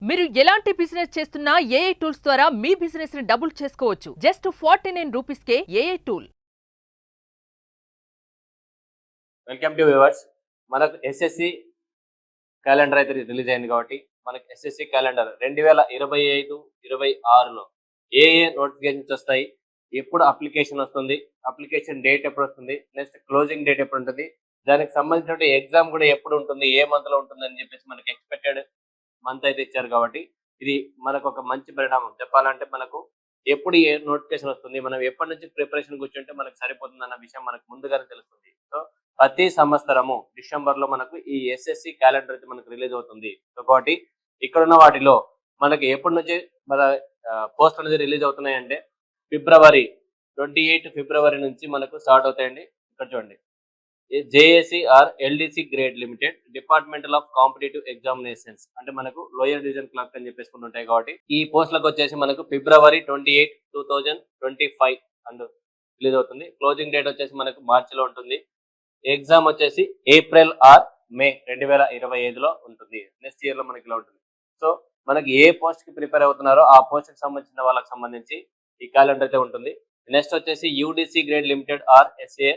మీరు ఎలాంటి బిజినెస్ చేస్తున్నా ఏఐ టూల్స్ ద్వారా మీ బిజినెస్ ని డబుల్ చేసుకోవచ్చు. జస్ట్ 49 రూపీస్కే AI tool. Welcome to viewers. మనకు ఎస్ఎస్సి క్యాలెండర్ అయితే రిలీజ్ అయింది కాబట్టి మనకు ఎస్ఎస్సి క్యాలెండర్ 2025-26లో ఏ నోటిఫికేషన్స్ వస్తాయి, ఎప్పుడు అప్లికేషన్ వస్తుంది, అప్లికేషన్ డేట్ ఎప్పుడు వస్తుంది, నెక్స్ట్ క్లోజింగ్ డేట్ ఎప్పుడు ఉంటుంది, దానికి సంబంధించిన ఎగ్జామ్ కూడా ఎప్పుడు ఉంటుంది, ఏ మంత్ లో ఉంటుంది అని చెప్పేసి మనకి ఎక్స్పెక్టెడ్ మంత్ అయితే ఇచ్చారు. కాబట్టి ఇది మనకు ఒక మంచి పరిణామం. చెప్పాలంటే మనకు ఎప్పుడు ఏ నోటిఫికేషన్ వస్తుంది, మనం ఎప్పటి నుంచి ప్రిపరేషన్ కూర్చుంటే మనకు సరిపోతుంది అన్న విషయం మనకు ముందుగానే తెలుస్తుంది. సో ప్రతి సంవత్సరము డిసెంబర్ లో మనకు ఈ ఎస్ఎస్సి క్యాలెండర్ అయితే మనకు రిలీజ్ అవుతుంది. సో కాబట్టి ఇక్కడ ఉన్న వాటిలో మనకి ఎప్పటి నుంచి మన పోస్ట్ అనేది రిలీజ్ అవుతున్నాయంటే ఫిబ్రవరి 28 ఫిబ్రవరి నుంచి మనకు స్టార్ట్ అవుతాయండి. ఇక్కడ చూడండి, జేఏసీ or LDC grade limited, departmental of competitive examinations, అంటే మనకు లోయర్ డివిజన్ క్లర్క్ అని చెప్పేసి ఉంటాయి. కాబట్టి ఈ పోస్టులకు వచ్చేసి మనకు ఫిబ్రవరి 28, 2025 అండ్ రిలీజ్ అవుతుంది. క్లోజింగ్ డేట్ వచ్చేసి మనకు మార్చిలో ఉంటుంది. ఎగ్జామ్ వచ్చేసి ఏప్రిల్ ఆర్ మే 2025లో ఉంటుంది. నెక్స్ట్ ఇయర్ లో మనకి ఇలా ఉంటుంది. సో మనకి ఏ పోస్ట్ కి ప్రిపేర్ అవుతున్నారో ఆ పోస్ట్ కి సంబంధించిన వాళ్ళకి సంబంధించి ఈ క్యాలెండర్ అయితే ఉంటుంది. నెక్స్ట్ వచ్చేసి UDC grade limited or SA,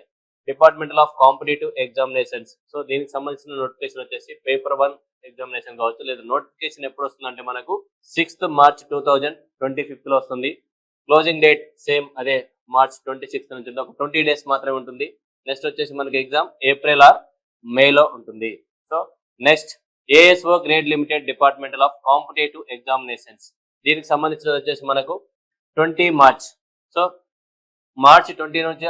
departmental of competitive examinations. So దీనికి సంబంధించిన నోటిఫికేషన్ వచ్చేసి పేపర్ 1 ఎగ్జామినేషన్ కావచ్చు. లేదా నోటిఫికేషన్ ఎప్పుడు వస్తుందంటే మనకు 6th మార్చ్ 2025 లో వస్తుంది. క్లోజింగ్ డేట్ సేమ్ అదే మార్చ్ 26 నుంచి ఒక 20 డేస్ మాత్రమే ఉంటుంది. నెక్స్ట్ వచ్చేసి మనకి ఎగ్జామ్ ఏప్రిల్ ఆర్ మేలో ఉంటుంది. So next ASO grade limited, departmental of competitive examinations, దీనికి సంబంధించిన వచ్చేసి మనకు 20 మార్చ్. సో మార్చ్ 20 నుంచి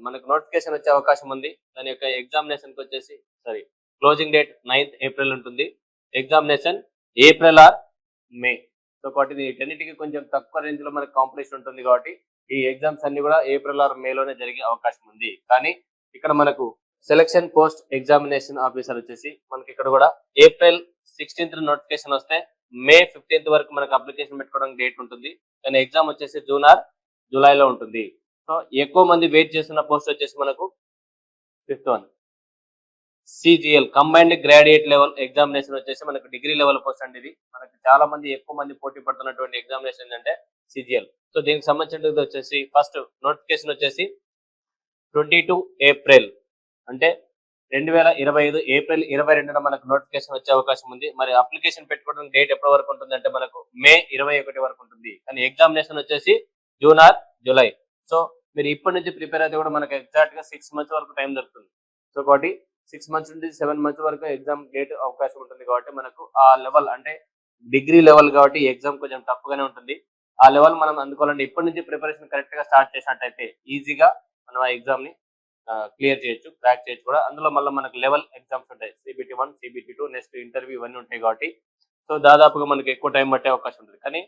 మనకు నోటిఫికేషన్ వచ్చే అవకాశం ఉంది. దాని యొక్క ఎగ్జామినేషన్ కి వచ్చేసి క్లోజింగ్ డేట్ 9th ఏప్రిల్ ఉంటుంది. Examination April are May. So కాబట్టి వీటన్నిటికీ కొంచెం తక్కువ రేంజ్ లో మనకు కాంపిటీషన్ ఉంటుంది. కాబట్టి ఈ ఎగ్జామ్స్ అన్ని కూడా ఏప్రిల్ ఆర్ మేలోనే జరిగే అవకాశం ఉంది. కానీ ఇక్కడ మనకు సెలక్షన్ పోస్ట్ ఎగ్జామినేషన్ ఆఫీసర్ వచ్చేసి మనకి ఇక్కడ కూడా ఏప్రిల్ 16th నోటిఫికేషన్ వస్తే మే 15th వరకు మనకు అప్లికేషన్ పెట్టుకోవడానికి డేట్ ఉంటుంది. కానీ ఎగ్జామ్ వచ్చేసి జూన్ ఆర్ జూలైలో ఉంటుంది. సో ఎక్కువ మంది వెయిట్ చేస్తున్న పోస్ట్ వచ్చేసి మనకు 5th one CGL, combined graduate level examination వచ్చేసి మనకు డిగ్రీ లెవెల్ పోస్ట్ అండి. ఇది మనకు చాలా మంది ఎక్కువ మంది పోటీ పడుతున్నటువంటి ఎగ్జామినేషన్ ఏంటంటే సిజిఎల్. సో దీనికి సంబంధించినది వచ్చేసి ఫస్ట్ నోటిఫికేషన్ వచ్చేసి 22 ఏప్రిల్, అంటే 2025 ఏప్రిల్ 22న మనకు నోటిఫికేషన్ వచ్చే అవకాశం ఉంది. మరి అప్లికేషన్ పెట్టుకోవడానికి డేట్ ఎప్పటి వరకు ఉంటుంది అంటే మనకు మే 21 వరకు ఉంటుంది. కానీ ఎగ్జామినేషన్ వచ్చేసి జూన్ ఆర్ జూలై. సో మీరు ఇప్పటి నుంచి ప్రిపేర్ అయితే కూడా మనకు ఎగ్జాక్ట్ గా 6 months వరకు టైం దొరుకుతుంది. సో కాబట్టి 6 months నుండి 7 months వరకు ఎగ్జామ్ డేట్ అవకాశం ఉంటుంది. కాబట్టి మనకు ఆ లెవెల్ అంటే డిగ్రీ లెవెల్ కాబట్టి ఎగ్జామ్ కొంచెం టఫ్ గానే ఉంటుంది. ఆ లెవెల్ మనం అందుకోవాలంటే ఇప్పటి నుంచి ప్రిపరేషన్ కరెక్ట్ గా స్టార్ట్ చేసినట్టయితే ఈజీగా మనం ఆ ఎగ్జామ్ ని క్లియర్ చేయొచ్చు, క్రాక్ చేయొచ్చు కూడా. అందులో మళ్ళీ మనకు లెవెల్ ఎగ్జామ్స్ ఉంటాయి, CBT1, CBT2, నెక్స్ట్ ఇంటర్వ్యూ ఇవన్నీ ఉంటాయి. కాబట్టి సో దాదాపుగా మనకి ఎక్కువ టైం పట్టే అవకాశం ఉంటుంది. కానీ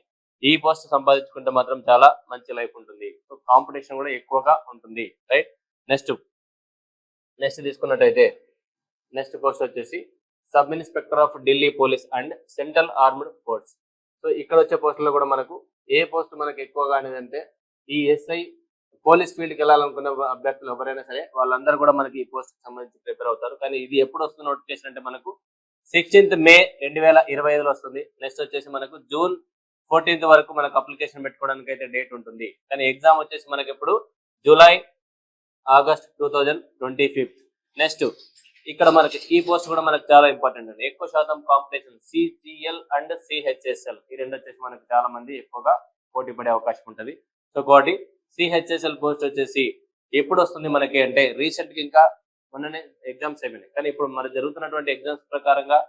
ఈ పోస్ట్ సంపాదించుకుంటే మాత్రం చాలా మంచి లైఫ్ ఉంటుంది. సో కాంపిటీషన్ కూడా ఎక్కువగా ఉంటుంది, రైట్. నెక్స్ట్ తీసుకున్నట్టయితే నెక్స్ట్ పోస్ట్ వచ్చేసి sub inspector of Delhi police and central armed force. So ఇక్కడ వచ్చే పోస్టులో కూడా మనకు ఏ పోస్ట్ మనకు ఎక్కువగా అనేది అంటే ఈ ఎస్ఐ పోలీస్ ఫీల్డ్కి వెళ్ళాలనుకునే అభ్యర్థులు ఎవరైనా సరే వాళ్ళందరూ కూడా మనకి ఈ పోస్ట్ సంబంధించి ప్రిపేర్ అవుతారు. కానీ ఇది ఎప్పుడు వస్తుంది నోటిఫికేషన్ అంటే మనకు 16th మే 2025లో వస్తుంది. నెక్స్ట్ వచ్చేసి మనకు జూన్ 14th వరకు మనకు అప్లికేషన్ పెట్టుకోవడానికి అయితే డేట్ ఉంటుంది. కానీ ఎగ్జామ్ వచ్చేసి మనకి ఇప్పుడు జూలై ఆగస్ట్ 2025. నెక్స్ట్ ఇక్కడ మనకి ఈ పోస్ట్ కూడా మనకు చాలా ఇంపార్టెంట్ అండి. ఎక్కువ శాతం కాంపిటీషన్ సిజిఎల్ అండ్ సిహెచ్ఎస్ఎల్, ఈ రెండు వచ్చేసి మనకి చాలా మంది ఎక్కువగా పోటీ పడే అవకాశం ఉంటుంది. సో కాబట్టి సిహెచ్ఎస్ఎల్ పోస్ట్ వచ్చేసి ఎప్పుడు వస్తుంది మనకి అంటే రీసెంట్ గా ఇంకా మొన్ననే ఎగ్జామ్స్ అయిపోయినాయి. కానీ ఇప్పుడు మరి జరుగుతున్నటువంటి ఎగ్జామ్స్ ప్రకారంగా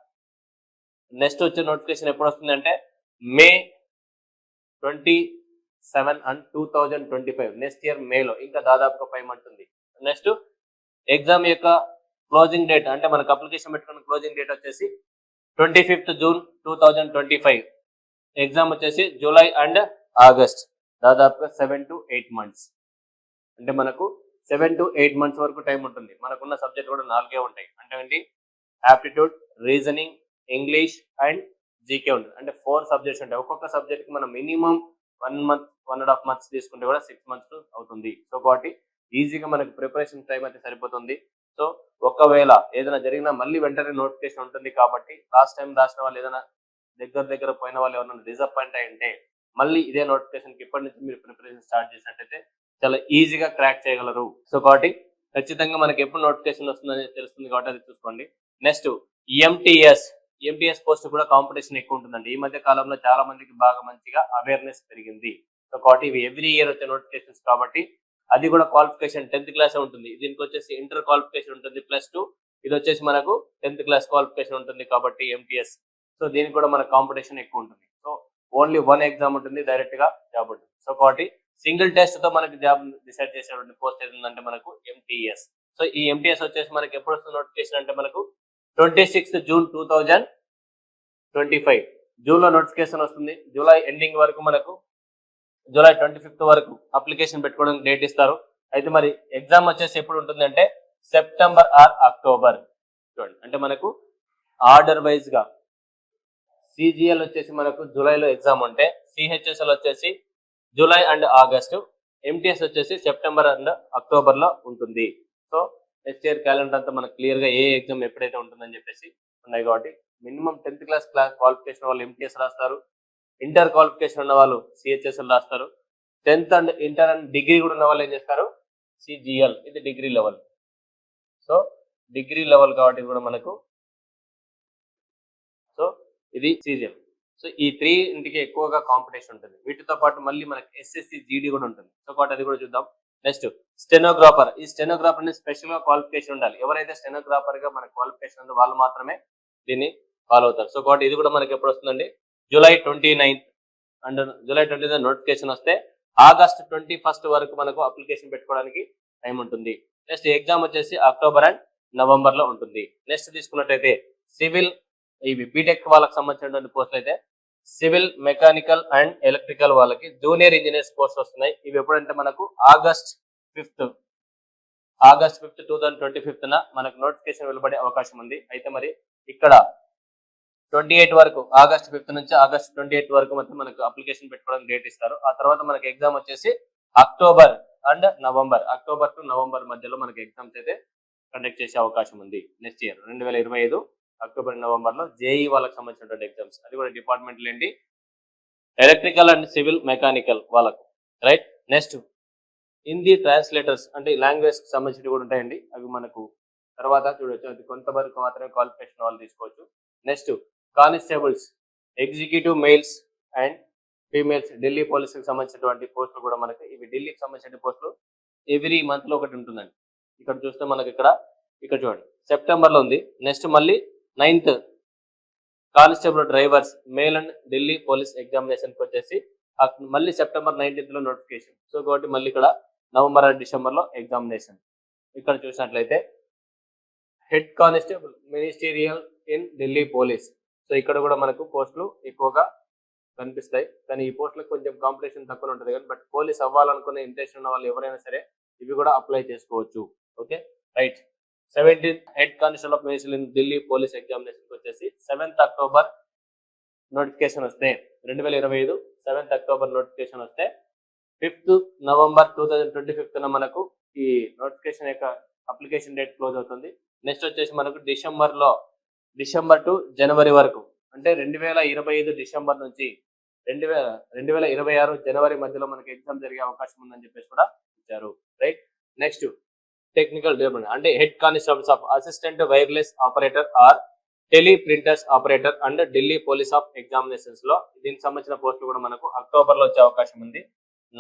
నెక్స్ట్ వచ్చే నోటిఫికేషన్ ఎప్పుడు వస్తుంది అంటే మే 27 and 2025, నెక్స్ట్ ఇయర్ మేలో, ఇంకా దాదాపుగా 5 months ఉంది. నెక్స్ట్ ఎగ్జామ్ యొక్క క్లోజింగ్ డేట్ అంటే మనకు అప్లికేషన్ పెట్టుకున్న క్లోజింగ్ డేట్ వచ్చేసి 25th జూన్ 2025. ఎగ్జామ్ వచ్చేసి జూలై అండ్ ఆగస్ట్, దాదాపుగా 7 to 8 months. అంటే మనకు 7 to 8 months వరకు టైం ఉంటుంది. మనకున్న సబ్జెక్ట్ కూడా 4 ఉంటాయి. అంటే ఏంటి, aptitude, reasoning, English and GK ఉంటుంది. అంటే 4 సబ్జెక్ట్స్ ఉంటాయి. ఒక్కొక్క సబ్జెక్ట్ కి మనం మినిమం 1 month 1.5 months తీసుకుంటే కూడా 6 months అవుతుంది. సో కాబట్టి ఈజీగా మనకి ప్రిపరేషన్ టైం అయితే సరిపోతుంది. సో ఒకవేళ ఏదైనా జరిగినా మళ్ళీ వెంటనే నోటిఫికేషన్ ఉంటుంది. కాబట్టి లాస్ట్ టైం రాసిన వాళ్ళు ఏదైనా దగ్గర పోయిన వాళ్ళు ఎవరైనా డిసప్పాయింట్ అయి ఉంటే మళ్ళీ ఇదే నోటిఫికేషన్కి ఇప్పటి నుంచి మీరు ప్రిపరేషన్ స్టార్ట్ చేసినట్టయితే చాలా ఈజీగా క్రాక్ చేయగలరు. సో కాబట్టి ఖచ్చితంగా మనకి ఎప్పుడు నోటిఫికేషన్ వస్తుందని తెలుస్తుంది కాబట్టి అది చూసుకోండి. నెక్స్ట్ ఎంటీఎస్ పోస్ట్ కూడా కాంపిటీషన్ ఎక్కువ ఉంటుందండి. ఈ మధ్య కాలంలో చాలా మందికి బాగా మంచిగా అవేర్నెస్ పెరిగింది. సో కాబట్టి ఇవి ఎవ్రీ ఇయర్ వచ్చే నోటిఫికేషన్స్ కాబట్టి అది కూడా క్వాలిఫికేషన్ 10th క్లాస్ ఉంటుంది. దీనికి వచ్చేసి ఇంటర్ క్వాలిఫికేషన్ ఉంటుంది +2. ఇది వచ్చేసి మనకు 10th క్లాస్ క్వాలిఫికేషన్ ఉంటుంది కాబట్టి ఎంటీఎస్. సో దీనికి కూడా మన కాంపిటీషన్ ఎక్కువ ఉంటుంది. సో ఓన్లీ 1 ఎగ్జామ్ ఉంటుంది, డైరెక్ట్ గా జాబ్ ఉంటుంది. సో కాబట్టి సింగిల్ టెస్ట్ తో మనకి జాబ్ డిసైడ్ చేసేటువంటి పోస్ట్ ఏదంటే మనకు ఎంటీఎస్. సో ఈ ఎంటీఎస్ వచ్చేసి మనకి ఎప్పుడు వస్తుంది నోటిఫికేషన్ అంటే మనకు 26th జూన్ 2025 జూన్ లో నోటిఫికేషన్ వస్తుంది. జూలై ఎండింగ్ వరకు మనకు జూలై 25th వరకు అప్లికేషన్ పెట్టుకోవడానికి డేట్ ఇస్తారు. అయితే మరి ఎగ్జామ్ వచ్చేసి ఎప్పుడు ఉంటుంది అంటే సెప్టెంబర్ ఆర్ అక్టోబర్. చూడండి అంటే మనకు ఆర్డర్ వైజ్ గా సిజిఎల్ వచ్చేసి మనకు జూలైలో ఎగ్జామ్ ఉంటే సిహెచ్ఎస్ఎల్ వచ్చేసి జూలై అండ్ ఆగస్టు, ఎంటీఎస్ వచ్చేసి సెప్టెంబర్ అండ్ అక్టోబర్ లో ఉంటుంది. సో నెక్స్ట్ ఇయర్ క్యాలెండర్ అంతా మనకు క్లియర్ గా ఏ ఎగ్జామ్ ఎప్పుడైతే ఉంటుందని చెప్పేసి ఉన్నాయి కాబట్టి మినిమం 10th క్లాస్ క్వాలిఫికేషన్ వాళ్ళు ఎంటీఎస్ రాస్తారు. ఇంటర్ క్వాలిఫికేషన్ ఉన్న వాళ్ళు సిహెచ్ఎస్ఎల్ రాస్తారు. 10th and inter and degree కూడా ఉన్న వాళ్ళు ఏం చేస్తారు సిజిఎల్. ఇది degree level. So degree level కాబట్టి కూడా మనకు సో ఇది సిజిఎల్. సో ఈ 3 ఇంటికి ఎక్కువగా కాంపిటీషన్ ఉంటుంది. వీటితో పాటు మళ్ళీ మనకి ఎస్ఎస్సి జీడీ కూడా ఉంటుంది. సో కాబట్టి అది కూడా చూద్దాం. Next stenographer. ఈ స్టెనోగ్రాఫర్ ని స్పెషల్ గా క్వాలిఫికేషన్ ఉండాలి. ఎవరైతే స్టెనోగ్రాఫర్ గా మనకి క్వాలిఫికేషన్ ఉందో వాళ్ళు మాత్రమే దీన్ని ఫాలో అవుతారు. సో కాబట్టి ఇది కూడా మనకి ఎప్పుడు వస్తుందండి July 29th and July 29th notification వస్తే ఆగస్ట్ 21st వరకు మనకు అప్లికేషన్ పెట్టుకోవడానికి టైం ఉంటుంది. నెక్స్ట్ ఎగ్జామ్ వచ్చేసి అక్టోబర్ అండ్ నవంబర్ లో ఉంటుంది. నెక్స్ట్ తీసుకున్నట్టయితే సివిల్, ఇవి బీటెక్ వాళ్ళకి సంబంధించినటువంటి పోస్టులు అయితే సివిల్, మెకానికల్ అండ్ ఎలక్ట్రికల్ వాళ్ళకి జూనియర్ ఇంజనీర్స్ పోస్ట్ వస్తున్నాయి. ఇవి ఎప్పుడంటే మనకు ఆగస్ట్ 5th 2025 మనకు నోటిఫికేషన్ వెలువడే అవకాశం ఉంది. అయితే మరి ఇక్కడ 28 వరకు ఆగస్ట్ 5th నుంచి ఆగస్ట్ 28 వరకు మొత్తం మనకు అప్లికేషన్ పెట్టుకోవడానికి డేట్ ఇస్తారు. ఆ తర్వాత మనకి ఎగ్జామ్ వచ్చేసి అక్టోబర్ టు నవంబర్ మధ్యలో మనకి ఎగ్జామ్స్ అయితే కండక్ట్ చేసే అవకాశం ఉంది. నెక్స్ట్ ఇయర్ 2025 అక్టోబర్ నవంబర్ లో జేఈ వాళ్ళకి సంబంధించినటువంటి ఎగ్జామ్స్. అది కూడా డిపార్ట్మెంట్లు ఏంటి ఎలక్ట్రికల్ అండ్ సివిల్ మెకానికల్ వాళ్ళకు, రైట్. నెక్స్ట్ హిందీ ట్రాన్స్లేటర్స్ అంటే లాంగ్వేజ్ కి సంబంధించినవి కూడా ఉంటాయండి. అవి మనకు తర్వాత చూడొచ్చు. అది కొంతవరకు మాత్రమే క్వాలిఫికేషన్ వాళ్ళు తీసుకోవచ్చు. Next constables, executive mails and females, Delhi పోలీసులకు సంబంధించినటువంటి పోస్టులు కూడా మనకి ఇవి ఢిల్లీకి సంబంధించిన పోస్టులు ఎవ్రీ మంత్ లో ఒకటి ఉంటుందండి. ఇక్కడ చూస్తే మనకి ఇక్కడ చూడండి సెప్టెంబర్ లో ఉంది. నెక్స్ట్ మళ్ళీ 9th constable drivers male and Delhi police examination కి వచ్చేసి మళ్ళీ సెప్టెంబర్ 19th లో నోటిఫికేషన్. సో కాబట్టి మళ్ళీ ఇక్కడ నవంబర్ అండ్ డిసెంబర్ లో ఎగ్జామినేషన్. ఇక్కడ చూసినట్లయితే head constable ministerial in Delhi police. So ఇక్కడ కూడా మనకు పోస్టులు ఎక్కువగా కనిపిస్తాయి. కానీ ఈ పోస్టులకు కొంచెం కాంపిటీషన్ తక్కువ ఉంటుంది కానీ బట్ పోలీస్ అవ్వాలనుకునే ఇంట్రెస్ట్ ఉన్న వాళ్ళు ఎవరైనా సరే ఇవి కూడా అప్లై చేసుకోవచ్చు. Okay right. 17th head constable of ministry in Delhi police examination వచ్చేసి 7th అక్టోబర్ నోటిఫికేషన్ వస్తే 2025 7th అక్టోబర్ నోటిఫికేషన్ వస్తే 5th నవంబర్ 2025 మనకు ఈ నోటిఫికేషన్ యొక్క అప్లికేషన్ డేట్ క్లోజ్ అవుతుంది. నెక్స్ట్ వచ్చేసి మనకు డిసెంబర్ టు జనవరి వరకు అంటే 2025 డిసెంబర్ నుంచి 2026 జనవరి మధ్యలో మనకి ఎగ్జామ్ జరిగే అవకాశం ఉందని చెప్పేసి కూడా ఇచ్చారు, రైట్. నెక్స్ట్ టెక్నికల్ డెవలప్మెంట్ అంటే head constables of assistant wireless operator or teleprinters operator and Delhi police of examinations లో దీనికి సంబంధించిన పోస్టులు కూడా మనకు అక్టోబర్ లో వచ్చే అవకాశం ఉంది.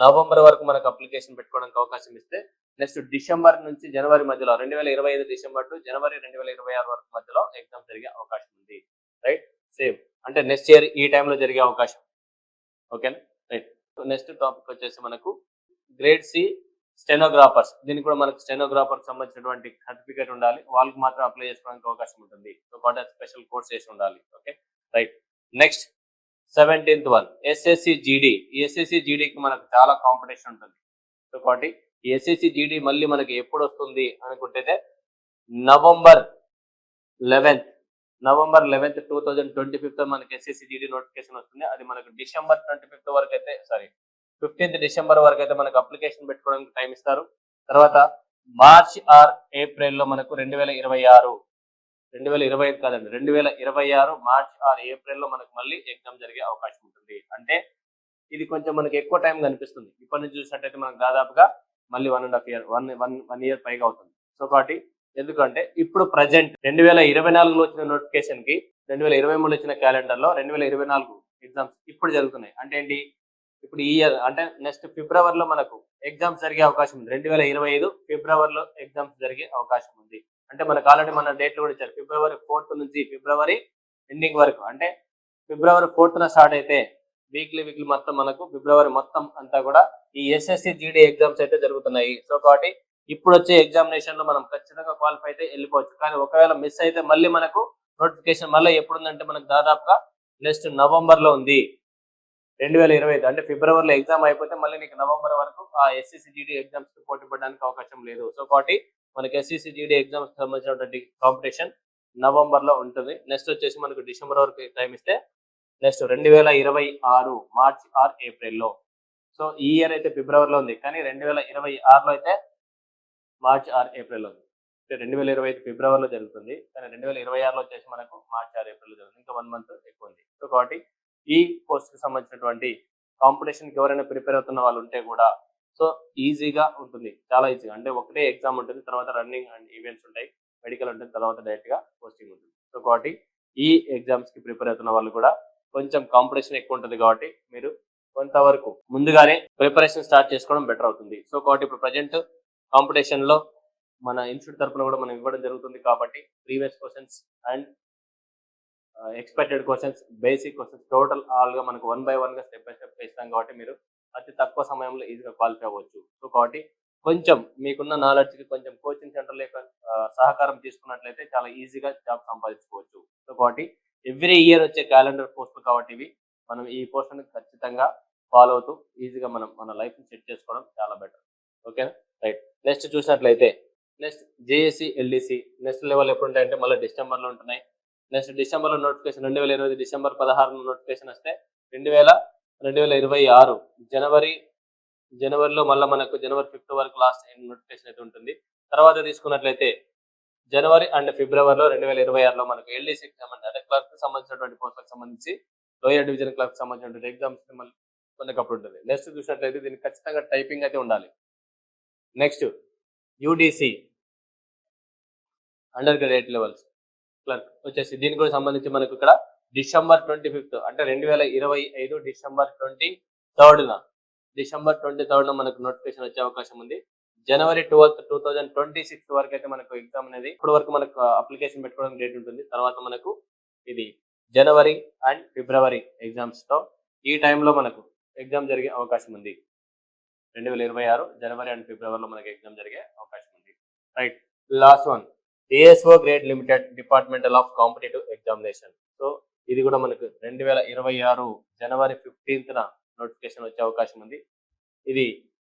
నవంబర్ వరకు మనకు అప్లికేషన్ పెట్టుకోవడానికి అవకాశం ఇస్తే నెక్స్ట్ డిసెంబర్ నుంచి జనవరి మధ్యలో 2025 డిసెంబర్ టు జనవరి 2026 వరకు మధ్యలో ఎగ్జామ్ జరిగే అవకాశం ఉంది, రైట్. సేమ్ అంటే నెక్స్ట్ ఇయర్ ఈ టైంలో జరిగే అవకాశం. ఓకేనా, రైట్. నెక్స్ట్ టాపిక్ వచ్చేసి మనకు గ్రేడ్ సి స్టెనోగ్రాఫర్స్. దీనికి కూడా మనకు స్టెనోగ్రాఫర్ సంబంధించినటువంటి సర్టిఫికేట్ ఉండాలి. వాళ్ళకి మాత్రం అప్లై చేసుకోవడానికి అవకాశం ఉంటుంది. సో కాబట్టి స్పెషల్ కోర్స్ చేసి ఉండాలి. Okay right. Next 17th one SSC GD. ఈ ఎస్ఎస్సి జీడీకి మనకు చాలా కాంపిటీషన్ ఉంటుంది. సో కాబట్టి ఈ ఎస్ఎస్సి జీడీ మళ్ళీ మనకి ఎప్పుడు వస్తుంది అనుకుంటే నవంబర్ 11th 2025 మనకి ఎస్ఎస్సి జీడీ నోటిఫికేషన్ వస్తుంది. అది మనకు డిసెంబర్ 25th వరకు అయితే 15th డిసెంబర్ వరకు అయితే మనకు అప్లికేషన్ పెట్టుకోవడానికి టైం ఇస్తారు. తర్వాత మార్చ్ ఆర్ ఏప్రిల్ లో మనకు 2026 2025 కాదండి, 2026 మార్చ్ ఆర్ ఏప్రిల్లో మనకు మళ్ళీ ఎగ్జామ్ జరిగే అవకాశం ఉంటుంది. అంటే ఇది కొంచెం మనకి ఎక్కువ టైం కనిపిస్తుంది. ఇప్పటి నుంచి చూసినట్టయితే మనకు దాదాపుగా మళ్ళీ 1.5 ఇయర్, వన్ ఇయర్ పైగా అవుతుంది. సో కాబట్టి ఎందుకంటే ఇప్పుడు ప్రజెంట్ 2024లో వచ్చిన నోటిఫికేషన్ కి 2023లో వచ్చిన క్యాలెండర్ లో 2024 ఎగ్జామ్స్ ఇప్పుడు జరుగుతున్నాయి. అంటే ఏంటి, ఇప్పుడు ఈ ఇయర్ అంటే నెక్స్ట్ ఫిబ్రవరిలో మనకు ఎగ్జామ్స్ జరిగే అవకాశం ఉంది. 2025 ఫిబ్రవరిలో ఎగ్జామ్స్ జరిగే అవకాశం ఉంది. అంటే మనకు ఆల్రెడీ మన డేట్లు కూడా ఇచ్చారు. ఫిబ్రవరి 4th నుంచి ఫిబ్రవరి ఎండింగ్ వరకు. అంటే ఫిబ్రవరి 4th స్టార్ట్ అయితే వీక్లీ మొత్తం మనకు ఫిబ్రవరి మొత్తం అంతా కూడా ఈ ఎస్ఎస్సి జీడీ ఎగ్జామ్స్ అయితే జరుగుతున్నాయి. సో కాబట్టి ఇప్పుడు వచ్చే ఎగ్జామినేషన్ లో మనం ఖచ్చితంగా క్వాలిఫై అయితే వెళ్ళిపోవచ్చు. కానీ ఒకవేళ మిస్ అయితే మళ్ళీ మనకు నోటిఫికేషన్ మళ్ళీ ఎప్పుడుందంటే మనకు దాదాపుగా నెక్స్ట్ నవంబర్ లో ఉంది. 2025 అంటే ఫిబ్రవరిలో ఎగ్జామ్ అయిపోతే మళ్ళీ నీకు నవంబర్ వరకు ఆ ఎస్ఎస్సి జీడీ ఎగ్జామ్స్ కి పోటీ పడడానికి అవకాశం లేదు. సో కాబట్టి మనకి ఎస్ఎస్సి జీడీ ఎగ్జామ్స్ సంబంధించినటువంటి కాంపిటీషన్ నవంబర్ లో ఉంటుంది. నెక్స్ట్ వచ్చేసి మనకు డిసెంబర్ వరకు టైం ఇస్తే నెక్స్ట్ 2026 మార్చ్ ఆర్ ఏప్రిల్లో. సో ఈ ఇయర్ అయితే ఫిబ్రవరిలో ఉంది, కానీ 2026లో అయితే మార్చ్ ఆర్ ఏప్రిల్లో ఉంది. 2025 ఫిబ్రవరిలో జరుగుతుంది, కానీ 2026లో వచ్చేసి మనకు మార్చ్ ఆర్ ఏప్రిల్లో జరుగుతుంది. ఇంకా 1 మంత్ ఎక్కువ ఉంది. సో కాబట్టి ఈ పోస్ట్ కి సంబంధించినటువంటి కాంపిటీషన్ కి ఎవరైనా ప్రిపేర్ అవుతున్న వాళ్ళు ఉంటే కూడా సో ఈజీగా ఉంటుంది, చాలా ఈజీగా. అంటే ఒకటే ఎగ్జామ్ ఉంటుంది, తర్వాత రన్నింగ్ అండ్ ఈవెంట్స్ ఉంటాయి, మెడికల్ ఉంటుంది, తర్వాత డైరెక్ట్ గా పోస్టింగ్ ఉంటుంది. సో కాబట్టి ఈ ఎగ్జామ్స్ కి ప్రిపేర్ అవుతున్న వాళ్ళు కూడా కొంచెం కాంపిటీషన్ ఎక్కువ ఉంటుంది కాబట్టి మీరు కొంతవరకు ముందుగానే ప్రిపరేషన్ స్టార్ట్ చేసుకోవడం బెటర్ అవుతుంది. సో కాబట్టి ఇప్పుడు ప్రజెంట్ కాంపిటీషన్ లో మన ఇన్స్టిట్యూట్ తరఫున కూడా మనం ఇవ్వడం జరుగుతుంది కాబట్టి previous questions and expected questions, basic questions total all గా మనకు 1 by 1 గా స్టెప్ బై స్టెప్ ఇస్తాం కాబట్టి మీరు అతి తక్కువ సమయంలో ఈజీగా క్వాలిఫై అవ్వచ్చు. సో కాబట్టి కొంచెం మీకున్న నాలెడ్జ్ కి కొంచెం కోచింగ్ సెంటర్ యొక్క సహకారం తీసుకున్నట్లయితే చాలా ఈజీగా జాబ్ సంపాదించుకోవచ్చు. సో కాబట్టి ఎవ్రీ ఇయర్ వచ్చే క్యాలెండర్ పోస్టులు కాబట్టి ఇవి మనం ఈ పోస్టులను ఖచ్చితంగా ఫాలో అవుతూ ఈజీగా మనం మన లైఫ్ ని సెట్ చేసుకోవడం చాలా బెటర్. ఓకేనా, రైట్. నెక్స్ట్ చూసినట్లయితే next JAC LDC next level ఎప్పుడు ఉంటాయంటే మళ్ళీ డిసెంబర్లో ఉంటున్నాయి. నెక్స్ట్ డిసెంబర్లో నోటిఫికేషన్ 2020 డిసెంబర్ 16 నోటిఫికేషన్ వస్తే 2026 జనవరిలో మళ్ళీ మనకు జనవరి 5th వరకు లాస్ట్ నోటిఫికేషన్ అయితే ఉంటుంది. తర్వాత తీసుకున్నట్లయితే జనవరి అండ్ ఫిబ్రవరిలో 2026లో మనకు ఎల్డీసీకి సంబంధించి అంటే క్లర్క్ సంబంధించినటువంటి పోస్టులకు సంబంధించి లోయర్ డివిజన్ క్లర్క్ సంబంధించినటువంటి ఎగ్జామ్స్ మళ్ళీ కొన్నప్పుడు ఉంటుంది. నెక్స్ట్ చూసినట్లయితే దీనికి ఖచ్చితంగా టైపింగ్ అయితే ఉండాలి. Next UDC under graduate levels clerk వచ్చేసి దీనికి కూడా సంబంధించి మనకు ఇక్కడ డిసెంబర్ 25th అంటే 2025 డిసెంబర్ 23rd మనకు నోటిఫికేషన్ వచ్చే అవకాశం ఉంది. జనవరి 12th 2026 వరకు అయితే మనకు ఎగ్జామ్ అనేది ఇప్పటి వరకు మనకు అప్లికేషన్ పెట్టుకోవడానికి డేట్ ఉంటుంది. తర్వాత మనకు ఇది జనవరి అండ్ ఫిబ్రవరి ఎగ్జామ్స్ తో ఈ టైంలో మనకు ఎగ్జామ్ జరిగే అవకాశం ఉంది. 2026 జనవరి అండ్ ఫిబ్రవరిలో మనకి ఎగ్జామ్ జరిగే అవకాశం ఉంది. Right, last one ASO grade limited departmental of competitive examination. So ఇది కూడా మనకు 2026 జనవరి 15th నోటిఫికేషన్ వచ్చే అవకాశం ఉంది. ఇది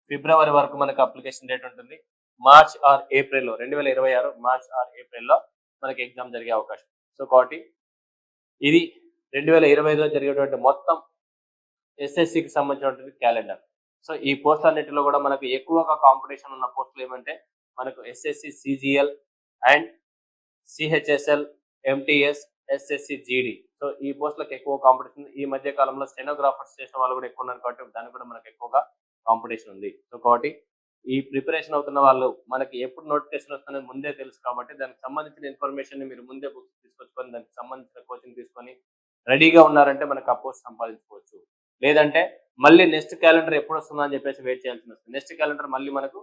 ఫిబ్రవరి వరకు మనకు అప్లికేషన్ డేట్ ఉంటుంది. మార్చ్ ఆర్ ఏప్రిల్లో 2026 మార్చ్ ఆర్ ఏప్రిల్లో మనకి ఎగ్జామ్ జరిగే అవకాశం. సో కాబట్టి ఇది 2025లో జరిగేటువంటి మొత్తం ఎస్ఎస్సికి సంబంధించినటువంటి క్యాలెండర్. సో ఈ పోస్ట్ అన్నిటిలో కూడా మనకు ఎక్కువగా కాంపిటీషన్ ఉన్న పోస్టులు ఏమంటే మనకు SSC CGL and CHSL MTS SSC GD. So ఈ పోస్టులకు ఎక్కువ కాంపిటీషన్. ఈ మధ్య కాలంలో స్టెనోగ్రాఫర్స్ చేసిన వాళ్ళు కూడా ఎక్కువ ఉన్నారు కాబట్టి దానికి కూడా మనకు ఎక్కువగా కాంపిటీషన్ ఉంది. సో కాబట్టి ఈ ప్రిపరేషన్ అవుతున్న వాళ్ళు మనకి ఎప్పుడు నోటిఫికేషన్ వస్తుందని ముందే తెలుసు కాబట్టి దానికి సంబంధించిన ఇన్ఫర్మేషన్ ని మీరు ముందే బుక్స్ తీసుకొచ్చుకొని దానికి సంబంధించిన కోచింగ్ తీసుకొని రెడీగా ఉన్నారంటే మనకు ఆ పోస్ట్ సంపాదించుకోవచ్చు. లేదంటే మళ్ళీ నెక్స్ట్ క్యాలెండర్ ఎప్పుడు వస్తుందో అని చెప్పేసి వెయిట్ చేయాల్సి వస్తుంది. నెక్స్ట్ క్యాలెండర్ మళ్ళీ మనకు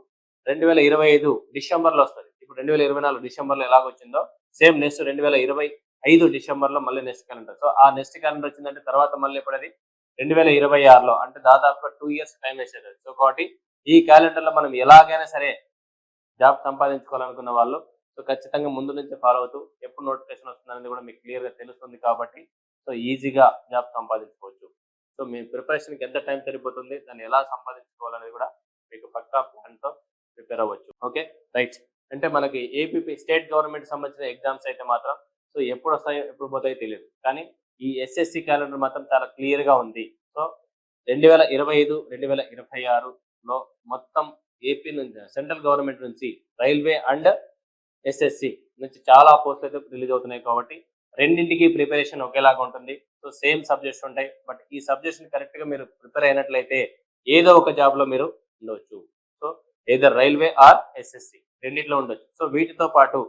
2025 డిసెంబర్లో వస్తుంది. ఇప్పుడు 2024 డిసెంబర్లో ఎలాగొచ్చిందో సేమ్ నెక్స్ట్ 2025 డిసెంబర్లో మళ్ళీ నెక్స్ట్ క్యాలెండర్. సో ఆ నెక్స్ట్ క్యాలెండర్ వచ్చిందంటే తర్వాత మళ్ళీ ఎప్పుడది 2026లో అంటే దాదాపుగా 2 years టైం వేసేది. సో కాబట్టి ఈ క్యాలెండర్ లో మనం ఎలాగైనా సరే జాబ్ సంపాదించుకోవాలనుకున్న వాళ్ళు సో ఖచ్చితంగా ముందు నుంచి ఫాలో అవుతూ ఎప్పుడు నోటిఫికేషన్ వస్తుందనేది కూడా మీకు క్లియర్ గా తెలుస్తుంది కాబట్టి సో ఈజీగా జాబ్ సంపాదించుకోవచ్చు. సో మీ ప్రిపరేషన్కి ఎంత టైం సరిపోతుంది, దాన్ని ఎలా సంపాదించుకోవాలనేది కూడా మీకు పక్కా ప్లాన్ తో ప్రిపేర్ అవ్వచ్చు. Okay, right. అంటే మనకి ఏపీ స్టేట్ గవర్నమెంట్ సంబంధించిన ఎగ్జామ్స్ అయితే మాత్రం సో ఎప్పుడు వస్తాయో ఎప్పుడు పోతాయో తెలియదు, కానీ ఈ ఎస్ఎస్సి క్యాలెండర్ మాత్రం చాలా క్లియర్ గా ఉంది. సో 2025 2026లో మొత్తం ఏపీ నుంచి సెంట్రల్ గవర్నమెంట్ నుంచి రైల్వే అండ్ ఎస్ఎస్సి నుంచి చాలా పోస్టులు అయితే రిలీజ్ అవుతున్నాయి కాబట్టి రెండింటికి ప్రిపరేషన్ ఒకేలాగా ఉంటుంది. సో సేమ్ సబ్జెక్ట్స్ ఉంటాయి. బట్ ఈ సబ్జెక్ట్స్ కరెక్ట్ గా మీరు ప్రిపేర్ అయినట్లయితే ఏదో ఒక జాబ్ లో మీరు ఉండవచ్చు. So either railway or SSC రెండింటిలో ఉండొచ్చు. సో వీటితో పాటు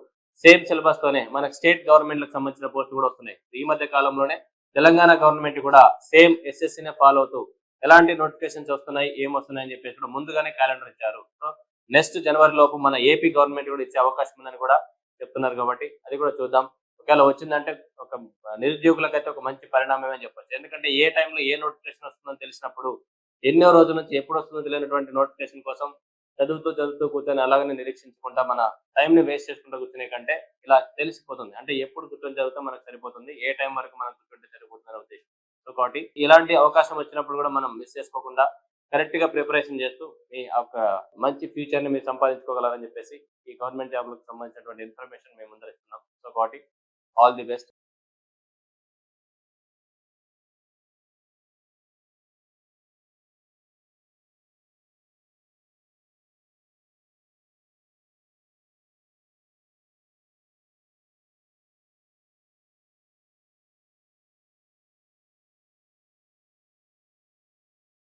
సేమ్ సిలబస్ తోనే మనకు స్టేట్ గవర్నమెంట్ లకు సంబంధించిన పోస్టులు కూడా వస్తున్నాయి. ఈ మధ్య కాలంలోనే తెలంగాణ గవర్నమెంట్ కూడా సేమ్ ఎస్ఎస్సినే ఫాలో అవుతూ ఎలాంటి నోటిఫికేషన్స్ వస్తున్నాయి, ఏమొస్తున్నాయి అని చెప్పేసి కూడా ముందుగానే క్యాలెండర్ ఇచ్చారు. సో నెక్స్ట్ జనవరి లోపు మన ఏపీ గవర్నమెంట్ కూడా ఇచ్చే అవకాశం ఉందని కూడా చెప్తున్నారు కాబట్టి అది కూడా చూద్దాం. ఒకవేళ వచ్చిందంటే ఒక నిరుద్యోగులకైతే ఒక మంచి పరిణామమే అని చెప్పొచ్చు. ఎందుకంటే ఏ టైంలో ఏ నోటిఫికేషన్ వస్తుందో తెలిసినప్పుడు ఎన్నో రోజుల నుంచి ఎప్పుడు వస్తుందో తెలియనటువంటి నోటిఫికేషన్ కోసం చదువుతూ కూర్చొని అలాగనే నిరీక్షించుకుంటా మన టైం ని వేస్ట్ చేసుకుంటూ కూర్చునే కంటే ఇలా తెలిసిపోతుంది. అంటే ఎప్పుడు కూర్చొని చదివితే మనకు సరిపోతుంది, ఏ టైం వరకు మనం కూర్చుంటే సరిపోతుంది అనే ఉద్దేశం. సో కాబట్టి ఇలాంటి అవకాశం వచ్చినప్పుడు కూడా మనం మిస్ చేసుకోకుండా కరెక్ట్ గా ప్రిపరేషన్ చేస్తూ మీ ఒక మంచి ఫ్యూచర్ ని మీరు సంపాదించుకోగలరని చెప్పేసి ఈ గవర్నమెంట్ జాబ్లకు సంబంధించినటువంటి ఇన్ఫర్మేషన్ మేము ముందర ఇస్తున్నాం. సో కాబట్టి ఆల్ ది బెస్ట్.